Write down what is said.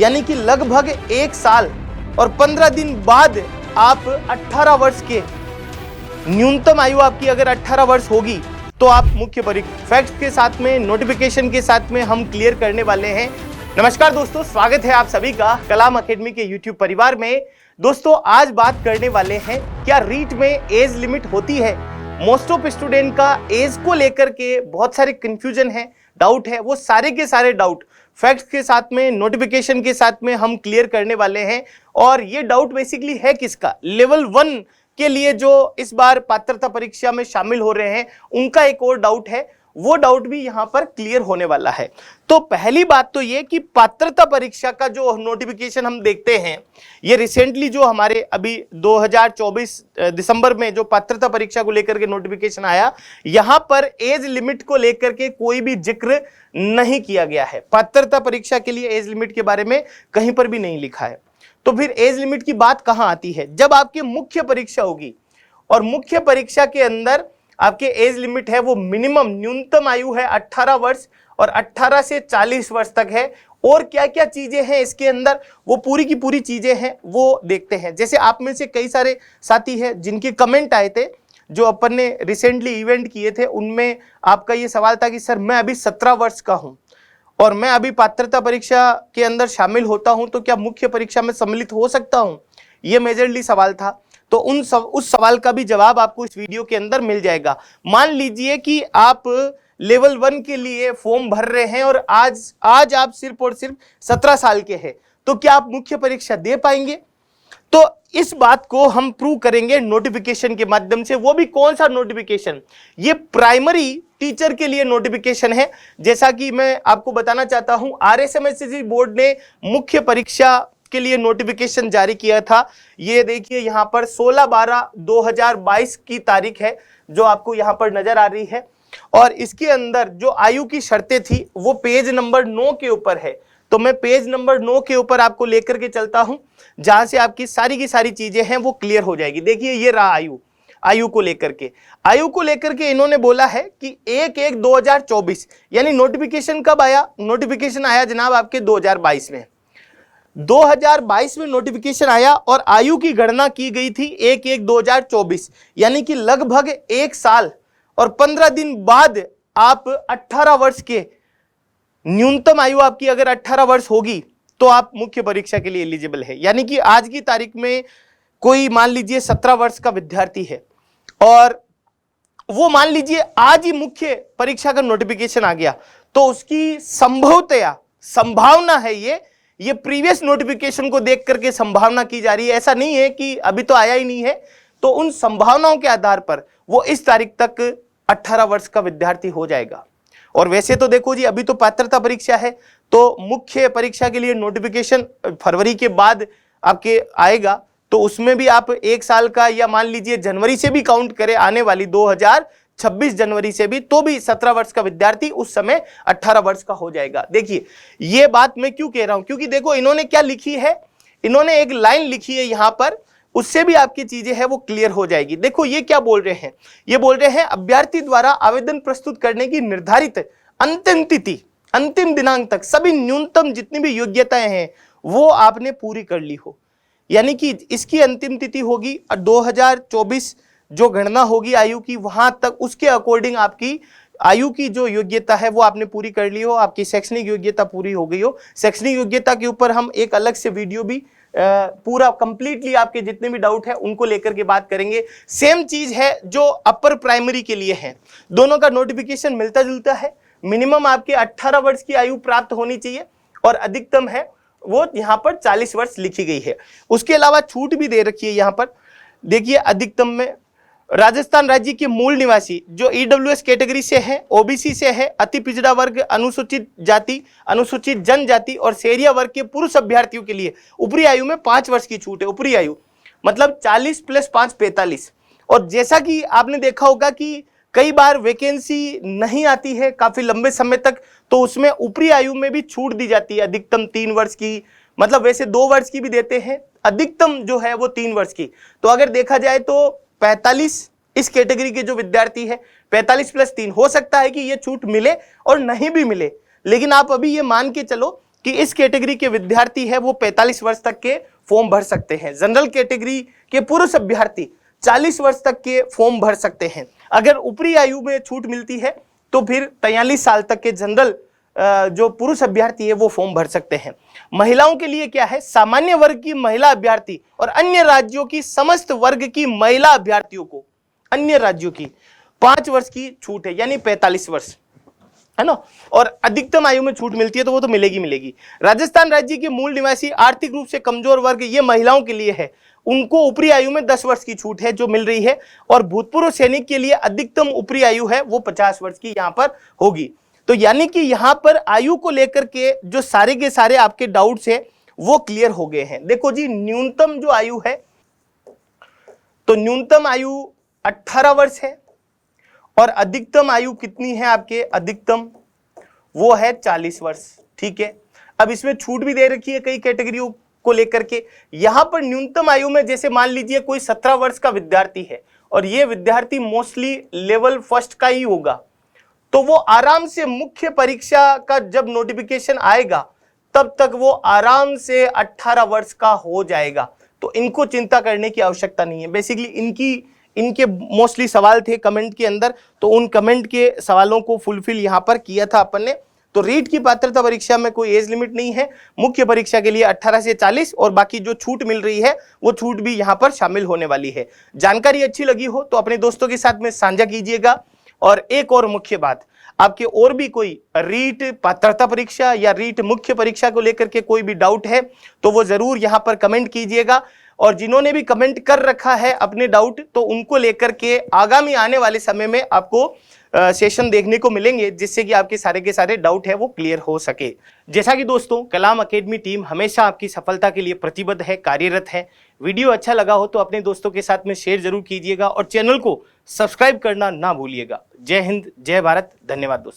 यानी कि लगभग 1 साल और 15 दिन बाद आप 18 वर्ष के, न्यूनतम आयु आपकी अगर 18 वर्ष होगी तो आप मुख्य परीक्षा फैक्ट के साथ में, नोटिफिकेशन के साथ में हम क्लियर करने वाले हैं। नमस्कार दोस्तों, स्वागत है आप सभी का कलाम एकेडमी के यूट्यूब परिवार में। दोस्तों आज बात करने वाले हैं, क्या रीट में एज लिमिट होती है। मोस्ट ऑफ स्टूडेंट का एज को लेकर के बहुत सारे कंफ्यूजन है, डाउट है, वो सारे के सारे डाउट फैक्ट्स के साथ में, नोटिफिकेशन के साथ में हम क्लियर करने वाले हैं। और ये डाउट बेसिकली है किसका, लेवल 1 के लिए जो इस बार पात्रता परीक्षा में शामिल हो रहे हैं उनका एक और डाउट है, वो डाउट भी यहां पर क्लियर होने वाला है। तो पहली बात तो ये कि पात्रता परीक्षा का जो नोटिफिकेशन हम देखते हैं, ये रिसेंटली जो हमारे अभी 2024 दिसंबर में जो पात्रता परीक्षा को लेकर के नोटिफिकेशन आया, यहां पर एज लिमिट को लेकर के कोई भी जिक्र नहीं किया गया है। पात्रता परीक्षा के लिए एज लिमिट के बारे में कहीं पर भी नहीं लिखा है। तो फिर एज लिमिट की बात कहां आती है, जब आपकी मुख्य परीक्षा होगी और मुख्य परीक्षा के अंदर आपके एज लिमिट है वो मिनिमम, न्यूनतम आयु है 18 वर्ष और 18 से 40 वर्ष तक है। और क्या क्या चीजें हैं इसके अंदर, वो पूरी की पूरी चीजें हैं वो देखते हैं। जैसे आप में से कई सारे साथी हैं जिनके कमेंट आए थे, जो अपन ने रिसेंटली इवेंट किए थे, उनमें आपका ये सवाल था कि सर मैं अभी 17 वर्ष का हूं और मैं अभी पात्रता परीक्षा के अंदर शामिल होता हूं, तो क्या मुख्य परीक्षा में सम्मिलित हो सकता हूं। ये मेजरली सवाल था। तो उस सवाल का भी जवाब आपको इस वीडियो के अंदर मिल जाएगा। मान लीजिए कि आप लेवल 1 के लिए फॉर्म भर रहे हैं और आज आप सिर्फ और सिर्फ 17 साल के हैं, तो क्या आप मुख्य परीक्षा दे पाएंगे। तो इस बात को हम प्रूव करेंगे नोटिफिकेशन के माध्यम से। वो भी कौन सा नोटिफिकेशन, ये प्राइमरी टीचर के लिए नोटिफिकेशन है। जैसा कि मैं आपको बताना चाहता हूं, RSMHC बोर्ड ने मुख्य परीक्षा के लिए नोटिफिकेशन जारी किया था। ये देखिए यहां पर 16/12/2022 की तारीख है जो आपको यहां पर नजर आ रही है। और इसके अंदर जो आयु की शर्तें थी वो पेज नंबर 9 के ऊपर है। तो मैं पेज नंबर 9 के ऊपर आपको लेकर के चलता हूं, जहां से आपकी सारी की सारी चीजें हैं वो क्लियर हो जाएगी। देखिए ये रहा आयु को लेकर के इन्होंने बोला है कि 1/1/2024, यानी नोटिफिकेशन कब आया, नोटिफिकेशन आया जनाब आपके 2022 में। 2022 में नोटिफिकेशन आया और आयु की गणना की गई थी 1/1/2024, यानी कि लगभग 1 साल और 15 दिन बाद आप 18 वर्ष के, न्यूनतम आयु आपकी अगर 18 वर्ष होगी तो आप मुख्य परीक्षा के लिए एलिजिबल है। यानी कि आज की तारीख में कोई मान लीजिए 17 वर्ष का विद्यार्थी है और वो मान लीजिए आज ही मुख्य परीक्षा का नोटिफिकेशन आ गया, तो उसकी संभावना है, ये प्रीवियस नोटिफिकेशन को देख करके संभावना की जा रही है। ऐसा नहीं है कि अभी तो आया ही नहीं है। तो उन संभावनाओं के आधार पर वो इस तारीख तक 18 वर्ष का विद्यार्थी हो जाएगा। और वैसे तो देखो जी, अभी तो पात्रता परीक्षा है, तो मुख्य परीक्षा के लिए नोटिफिकेशन फरवरी के बाद आपके आएगा, तो उसमें भी आप 1 साल का, या मान लीजिए जनवरी से भी काउंट करें, आने वाली 2026 जनवरी से भी, तो भी 17 वर्ष का विद्यार्थी उस समय 18 वर्ष का हो जाएगा। देखिए ये बात मैं क्यों कह रहा हूं, क्योंकि देखो इन्होंने क्या लिखी है, इन्होंने एक लाइन लिखी है यहां पर, उससे भी आपकी चीजें हैं वो क्लियर हो जाएगी। देखो ये क्या बोल रहे हैं, ये बोल रहे हैं अभ्यर्थी द्वारा आवेदन प्रस्तुत करने की निर्धारित अंतिम तिथि, अंतिम दिनांक तक सभी न्यूनतम जितनी भी योग्यताएं हैं वो आपने पूरी कर ली हो। यानी कि इसकी अंतिम तिथि होगी 2024, जो गणना होगी आयु की, वहां तक उसके अकॉर्डिंग आपकी आयु की जो योग्यता है वो आपने पूरी कर ली हो, आपकी शैक्षणिक योग्यता पूरी हो गई हो। शैक्षणिक योग्यता के ऊपर हम एक अलग से वीडियो भी पूरा कंप्लीटली आपके जितने भी डाउट है उनको लेकर के बात करेंगे। सेम चीज है जो अपर प्राइमरी के लिए है, दोनों का नोटिफिकेशन मिलता जुलता है। मिनिमम आपके 18 वर्ष की आयु प्राप्त होनी चाहिए और अधिकतम है वो यहाँ पर 40 वर्ष लिखी गई है। उसके अलावा छूट भी दे रखी है यहाँ पर। देखिए अधिकतम में राजस्थान राज्य के मूल निवासी जो EWS कैटेगरी से है, OBC से है, अति पिछड़ा वर्ग, अनुसूचित जाति, अनुसूचित जनजाति और शेरिया वर्ग के पुरुष अभ्यर्थियों के लिए ऊपरी आयु में 5 वर्ष की छूट है। ऊपरी आयु मतलब 40 + 5 45। और जैसा कि आपने देखा होगा कि कई बार वैकेंसी नहीं आती है काफी लंबे समय तक, तो उसमें ऊपरी आयु में भी छूट दी जाती है, अधिकतम 3 वर्ष की, मतलब वैसे 2 वर्ष की भी देते हैं, अधिकतम जो है वो 3 वर्ष की। तो अगर देखा जाए तो 45 इस कैटेगरी के जो विद्यार्थी है, 45 + 3 हो सकता है कि ये छूट मिले और नहीं भी मिले, लेकिन आप अभी ये मान के चलो कि इस कैटेगरी के विद्यार्थी है वो 45 वर्ष तक के फॉर्म भर सकते हैं। जनरल कैटेगरी के पुरुष अभ्यर्थी 40 वर्ष तक के फॉर्म भर सकते हैं। अगर ऊपरी आयु में छूट मिलती है तो फिर 43 साल तक के जनरल जो पुरुष अभ्यर्थी है वो फॉर्म भर सकते हैं। महिलाओं के लिए क्या है, सामान्य वर्ग की महिला अभ्यर्थी और अन्य राज्यों की समस्त वर्ग की महिला अभ्यर्थियों को अन्य राज्यों की 5 वर्ष की छूट है, यानी 45 वर्ष, है ना। और अधिकतम आयु में छूट मिलती है तो वो तो मिलेगी। राजस्थान राज्य के मूल निवासी आर्थिक रूप से कमजोर वर्ग, ये महिलाओं के लिए है, उनको ऊपरी आयु में 10 वर्ष की छूट है जो मिल रही है। और भूतपूर्व सैनिक के लिए अधिकतम ऊपरी आयु है वो 50 वर्ष की यहां पर होगी। तो यानी कि यहां पर आयु को लेकर के जो सारे के सारे आपके डाउट्स है वो क्लियर हो गए हैं। देखो जी, न्यूनतम जो आयु है, तो न्यूनतम आयु 18 वर्ष है और अधिकतम आयु कितनी है आपके, अधिकतम वो है 40 वर्ष। ठीक है, अब इसमें छूट भी दे रखी है कई कैटेगरियों को लेकर के। यहां पर न्यूनतम आयु में जैसे मान लीजिए कोई 17 वर्ष का विद्यार्थी है और ये विद्यार्थी मोस्टली लेवल फर्स्ट का ही होगा, तो वो आराम से मुख्य परीक्षा का जब नोटिफिकेशन आएगा तब तक वो आराम से 18 वर्ष का हो जाएगा। तो इनको चिंता करने की आवश्यकता नहीं है। बेसिकली इनके मोस्टली सवाल थे कमेंट के अंदर, तो उन कमेंट के सवालों को फुलफिल यहां पर किया था अपन ने। तो रीट की पात्रता परीक्षा में कोई एज लिमिट नहीं है, मुख्य परीक्षा के लिए 18 से 40 और बाकी जो छूट मिल रही है वो छूट भी यहां पर शामिल होने वाली है। जानकारी अच्छी लगी हो तो अपने दोस्तों के साथ में साझा कीजिएगा। और एक और मुख्य बात, आपके और भी कोई रीट पात्रता परीक्षा या रीट मुख्य परीक्षा को लेकर के कोई भी डाउट है तो वो जरूर यहां पर कमेंट कीजिएगा। और जिन्होंने भी कमेंट कर रखा है अपने डाउट, तो उनको लेकर के आगामी आने वाले समय में आपको सेशन देखने को मिलेंगे जिससे कि आपके सारे के सारे डाउट है वो क्लियर हो सके। जैसा कि दोस्तों, कलाम अकेडमी टीम हमेशा आपकी सफलता के लिए प्रतिबद्ध है, कार्यरत है। वीडियो अच्छा लगा हो तो अपने दोस्तों के साथ में शेयर जरूर कीजिएगा और चैनल को सब्सक्राइब करना ना भूलिएगा। जय हिंद, जय भारत, धन्यवाद दोस्तों।